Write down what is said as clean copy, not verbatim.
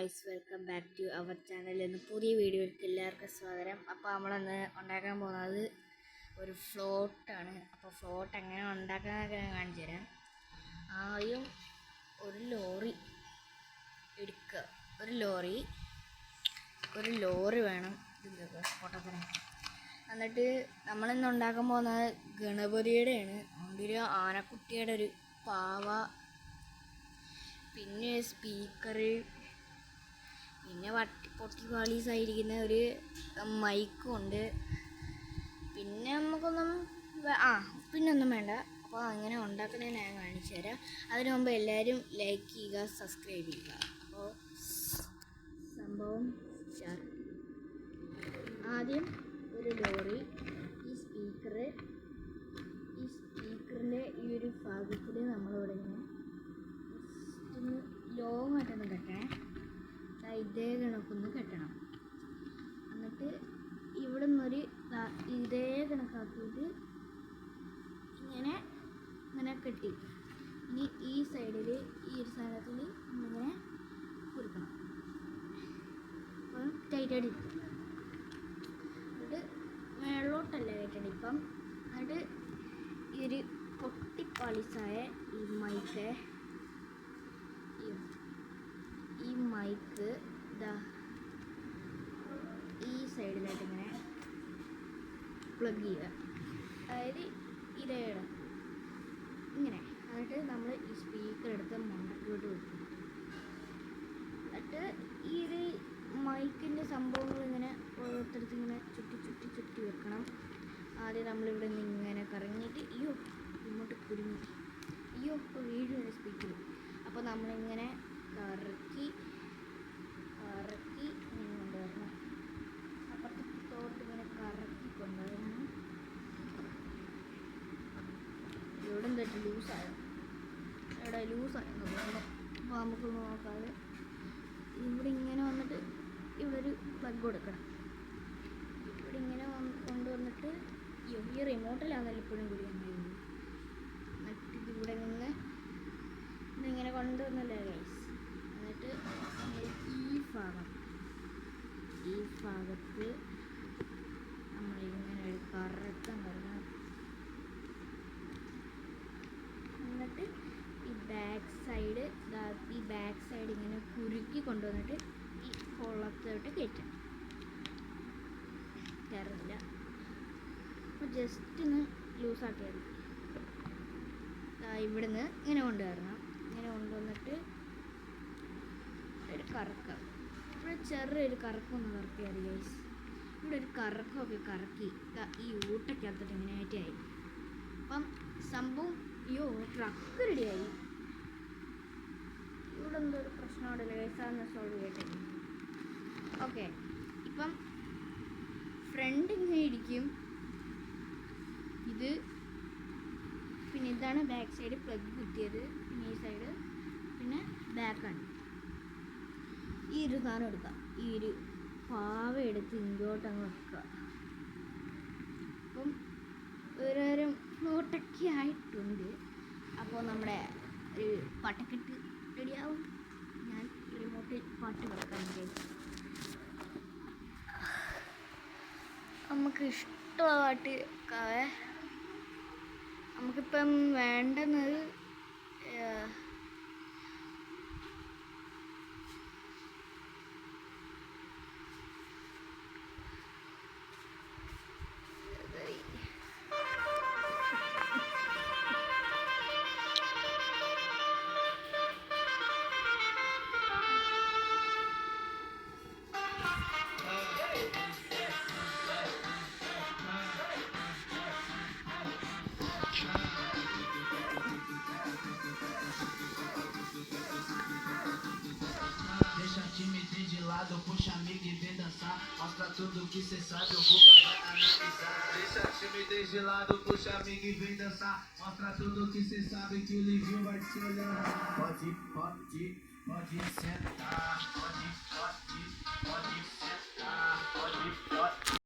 Guys, welcome back to our channel. എന്ന് പുതിയ വീഡിയോയിലേക്ക് എല്ലാവർക്കും സ്വാഗതം. അപ്പോൾ നമ്മളന്ന് ഉണ്ടാക്കാൻ പോകുന്നത് ഒരു ഫ്ലോട്ടാണ്. അപ്പോൾ ഫ്ലോട്ട് എങ്ങനെ ഉണ്ടാക്കാനൊക്കെ ഞാൻ കാണിച്ചു തരാം. ആദ്യം ഒരു ലോറി എടുക്കുക. ഒരു ലോറി വേണം. ഫോട്ടോത്തിന് എന്നിട്ട് നമ്മളിന്ന് ഉണ്ടാക്കാൻ പോകുന്നത് ഗണപതിയുടെയാണ്. ഒരു ആനക്കുട്ടിയുടെ ഒരു പാവ, പിന്നെ സ്പീക്കറ്, പിന്നെ പൊട്ടിപ്പാളീസായിരിക്കുന്ന ഒരു മൈക്കും ഉണ്ട്. പിന്നെ പിന്നൊന്നും വേണ്ട. അപ്പോൾ അങ്ങനെ ഉണ്ടാക്കുന്നത് ഞാൻ കാണിച്ചു തരാം. അതിനു മുമ്പ് എല്ലാവരും ലൈക്ക് ചെയ്യുക, സബ്സ്ക്രൈബ് ചെയ്യുക. അപ്പോൾ സംഭവം സ്റ്റാർട്ട്. ആദ്യം ഒരു ലോറി, ഈ സ്പീക്കറിൻ്റെ ഈ ഒരു ഭാഗത്തിൽ നമ്മളിവിടെ ലോങ് ആയിട്ടൊന്ന് കെട്ടണേ. ഇതേ കണക്കൊന്ന് കെട്ടണം. എന്നിട്ട് ഇവിടെ നിന്നൊരു ഇതേ കണക്കാക്കിയിട്ട് ഇങ്ങനെ കെട്ടി. ഇനി ഈ സൈഡിൽ ഈ ഒരു സാധനത്തിൽ ഇങ്ങനെ കുറുക്കണം. അപ്പം ടൈറ്റായിട്ട് ഇരിക്കും. എന്നിട്ട് മേളോട്ടല്ല കെട്ടണം ഇപ്പം. എന്നിട്ട് ഈ ഒരു പൊട്ടിപ്പാളിസായ ഈ മൈക്ക് ഈ സൈഡിലായിട്ട് ഇങ്ങനെ പ്ലഗ് ചെയ്യുക. അതായത് ഇതേടെ ഇങ്ങനെ. എന്നിട്ട് നമ്മൾ ഈ സ്പീക്കർ എടുത്ത് മണ്ടക്കോട്ട് വെക്കും. എന്നിട്ട് ഈ ഒരു മൈക്കിൻ്റെ സംഭവങ്ങൾ ഇങ്ങനെ ഓരോരുത്തർക്ക് ഇങ്ങനെ ചുറ്റി വെക്കണം. ആദ്യം നമ്മളിവിടെ നിന്ന് ഇങ്ങനെ കറങ്ങിയിട്ട് ഇങ്ങോട്ട് കുരുങ്ങി ഇപ്പോൾ വീഴുന്ന സ്പീക്കർ. അപ്പോൾ നമ്മളിങ്ങനെ കറക്കി കൊണ്ടുവരണം. അപ്പുറത്തോട്ട് ഇങ്ങനെ കറക്കി കൊണ്ടുവരണം. ഇവിടെ എന്തായിട്ട് ലൂസായോ തോന്നുന്നു. അപ്പോൾ നമുക്കൊന്ന് നോക്കാതെ ഇവിടെ ഇങ്ങനെ വന്നിട്ട് ഇവിടെ ഒരു പ്ലഗ് കൊടുക്കണം. ഇവിടെ ഇങ്ങനെ കൊണ്ടുവന്നിട്ട് ഈ റിമോട്ടിലാണെന്നല്ല ഇപ്പോഴും കൂടി ഉണ്ടായിരുന്നു. എന്നിട്ട് ഇതിവിടെ നിന്ന് ഇങ്ങനെ കൊണ്ടുവന്നല്ലേ ഗൈസ്. എന്നിട്ട് ഈ ഭാഗത്ത് നമ്മളിങ്ങനെ ഒരു കറക്കം കറങ്ങണം. എന്നിട്ട് ഈ ബാക്ക് സൈഡ് ഇങ്ങനെ കുരുക്കി കൊണ്ടുവന്നിട്ട് ഈ കൊള്ളത്തോട്ട് കയറ്റാം. കയറില്ല. അപ്പോൾ ജസ്റ്റ് ഒന്ന് ലൂസാക്കിയാൽ മതി. ഇവിടുന്ന് ഇങ്ങനെ കൊണ്ടുവരണം. ഇങ്ങനെ കൊണ്ടുവന്നിട്ട് ഒരു കറക്കം. ഇവിടെ ചെറിയൊരു കറക്കം ഒന്ന് കറക്കിയാൽ മതി ഗൈസ്. ഇവിടെ ഒരു കറക്കമൊക്കെ കറക്കി ഈ ഊട്ടയ്ക്കകത്തിട്ട് ഇങ്ങനെ ആയി. അപ്പം സംഭവം ട്രക്ക് റെഡിയായി. ഇവിടെ എന്തോ ഒരു പ്രശ്നമുണ്ടല്ലോ ഗൈസ്, അതൊന്ന് സോൾവ് ചെയ്യട്ടെ. ഓക്കെ, ഇപ്പം ഫ്രണ്ട് ഇങ്ങനെ ഇരിക്കും. പിന്നെ ഇതാണ് ബാക്ക് സൈഡ് പ്ലഗ് കുത്തിയത്. പിന്നെ ഈ സൈഡ് പിന്നെ ബാക്കാണ്. ഈ ഒരു സാധനം എടുക്കുക. ഈ ഒരു പാവ എടുത്ത് ഇങ്ങോട്ടങ്ങ് വെക്കുക. അപ്പം ഓരോരോ ഫ്ലോട്ടൊക്കെ ആയിട്ടുണ്ട്. അപ്പോൾ നമ്മുടെ ഒരു പാട്ടക്കെട്ട് റെഡിയാവും. ഞാൻ റിമോട്ടിൽ പാട്ട് വെക്കാൻ നമുക്ക് ഇഷ്ടമുള്ള പാട്ട് വെക്കാവേ. നമുക്കിപ്പം വേണ്ടുന്നത് puxa amigo e vem dançar. Mostra tudo que cê sabe, o Guga vai analisar. Deixa a timidez de lado, puxa amigo e vem dançar. Mostra tudo que cê sabe, que o Livinho vai te olhar. Pode sentar, pode sentar, pode sentar, pode